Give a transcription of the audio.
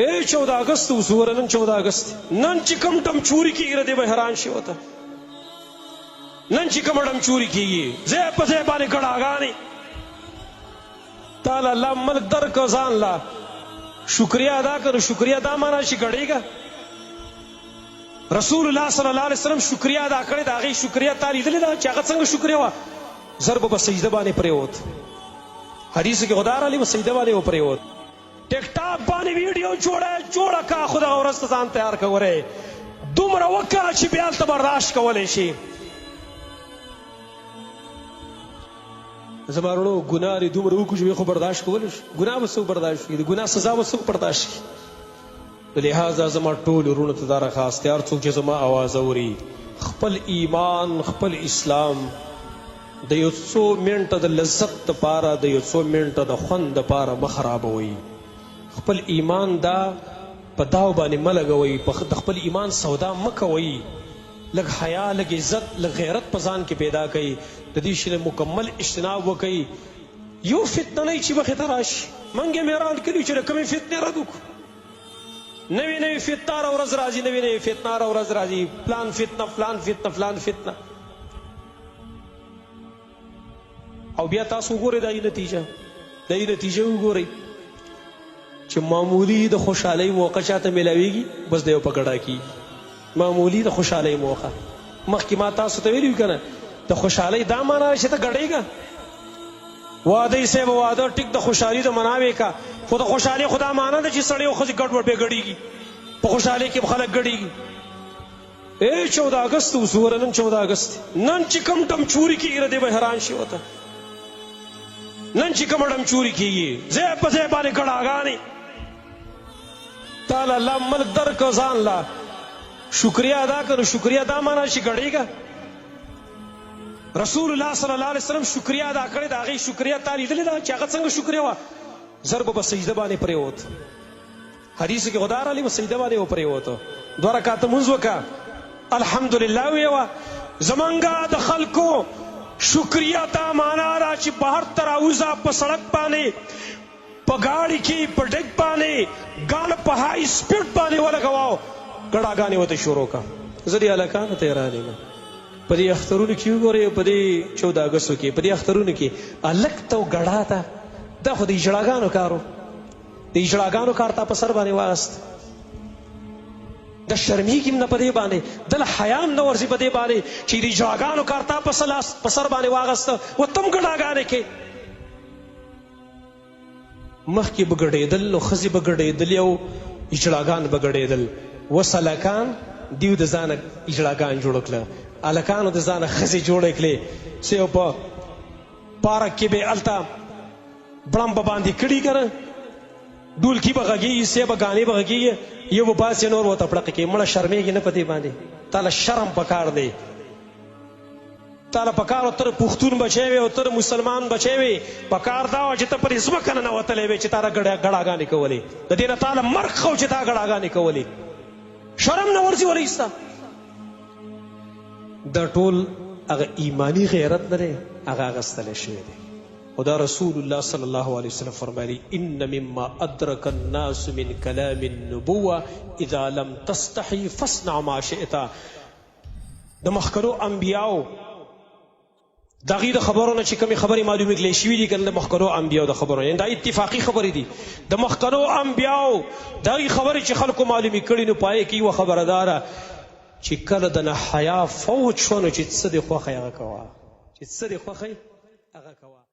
اے 14 اگست وسوره نن 14 اگست نن چې کوم ټم چوری کیږي ردی به حیران شي وته نن چې کوم ټم چوری کیږي زه په ځای باندې ګړاګانې تعالی الله ملک در کو ځان لا شکریہ ادا کرو شکریہ دا معنا شي ګړېګا رسول الله صلی الله علیه وسلم شکریہ ادا کړی دا غي شکریہ تعالی دې دا چې هغه څنګه شکریہ وا ضرب په سجده باندې پریوت حدیث کې خدا علی په سجده باندې و پریوت ټیک ټاک باندې ویډیو جوړه کا خدا ورسته ځان تیار کوره دومره وکړه چې بیا ته برداشت کولای شي زمارونو ګناه لري دومره وکړو چې خو برداشت کولای شي ګناه به څوک برداشت کړي ګناه سزا به څوک برداشت کړي لہذا زما ټول ورونو ته دا راخاست یار څوک چې زما आवाज اوري خپل ایمان خپل اسلام د یو څو منټه د لذت لپاره د یو څو منټه د خوند لپاره مه خرابوئ خپل ایمان دا په داو باندې مه لګوئ د خپل ایمان سودا مه کوئ لږ حیا لږ عزت لږ غیرت په ځان کې پیدا کوئ د دې شي مکمل اجتناب وکئ یو فتنه نه چې مخې ته راشي موږ یې میران کړي چې د کومې فتنې رد وکړو نوې نوې فتنه هره ورځ راځي نوې نوې فتنه هره ورځ راځي فلان فتنه فلان فتنه فلان فتنه او بیا تاسو وګورئ دا نتیجه وګورئ چې معمولی د خوشحالۍ موقع چاته میلاویږي بس د یو په ګډا کېږي معمولی د خوشحالۍ موقع مخکې ما تاسو ته ویلي که نه د خوشحالۍ دا معنا چې ته ګډېږه واده یې صاحب واده ټیک د خوشحالي د مناوې کا خو د خوشحالۍ خو دا معنا ده چې سړی او ښځې ګډ وډ بې ګډېږي په خوشحالۍ کې خلک ګډېږي اے 14 اگست وسوره نن 14 اگست نن چې کوم ټم چوری کېږي ردی به حیران شي وته نن چې کوم ټم چوری کېږي ځای په ځای باندې ګړاګانې تعالی الله ملک در کو ځان لا شکریہ ادا کرو شکریہ دا معنا شي ګړېګا رسول الله صلی الله علیه وسلم شکریہ ادا کړی دا غي شکریہ تعالی دې دا چې هغه څنګه شکریہ وا ضرب په سجده باندې پریوت حدیث کې خدا علی په سجده باندې و پریوت 2 رکعات منځ وکا الحمدلله ویوا زمونږه د خلکو شکریہ تا معنا را چې بهر تر اوزا په سړک باندې په گاڑی کې په ډګ باندې ګاډ په هاي سپیډ باندې ولګواو ګړاګانې وته شروع کا زدي الکان ته رانه په دې اخترونو کې وګورئ په دې 14 اگست کې په دې اخترونو کې الک تو ګړا تا دا خو د اجړاګانو کارو د اجړاګانو کار تا په سر باندې واغست د شرمېږي نه په دې باندې دل حیام نه ورځي په دې باندې چې د اجړاګانو کار تا په سر باندې واغست و تم ګړاګانې کې مخکې بګړېدل نو ښځې بګړېدل او اجړاګان بګړېدل وسلکان دیو د ځانه اجړاګان جوړ کړه الکانو د ځانه ښځې جوړې کړې چې یو په پارک کې به هلته بړم به باندې کړي که نه ډولکي به غږېږي سې به ګانې به غږېږي یو به پاسې نور ورته پړقې کوي مړه شرمېږي نه په دې باندې تاله شرم پکار دی تاله پکار و ته پښتون بچی وې او ته مسلمان بچی وې پکار دا وه چې ته پرې ځمکه نه نوتلی وې چې تا ګړاګانې کولې د دې نه تاله مرګ ښه و چې تا ګړاګانې کولې شرم نه ورځي ولې ستا دا ټول هغه ایمانی غیرت نه دی هغه اخیستلی شوی دی او دا رسول الله صلی الله علیه وسلم فرمایي ان مما ادرک الناس من کلام النبوه اذا لم تستحي فاصنع ما شئت د مخکرو انبیاو دغې د خبرونه چې کومې خبرې معلومې کړلی شوي دي که نه د مخکرو انبیاو د خبرونه یعنې دا اتفاقي خبرې دي د مخکرو انبیاو دغې خبرې چې خلکو معلومې کړي نو پایې کې یوه خبره داره چې کله د نه حیا فوت شو نو چې څه دې خوښی هغه کوه چې څه دې خوښی هغه کوه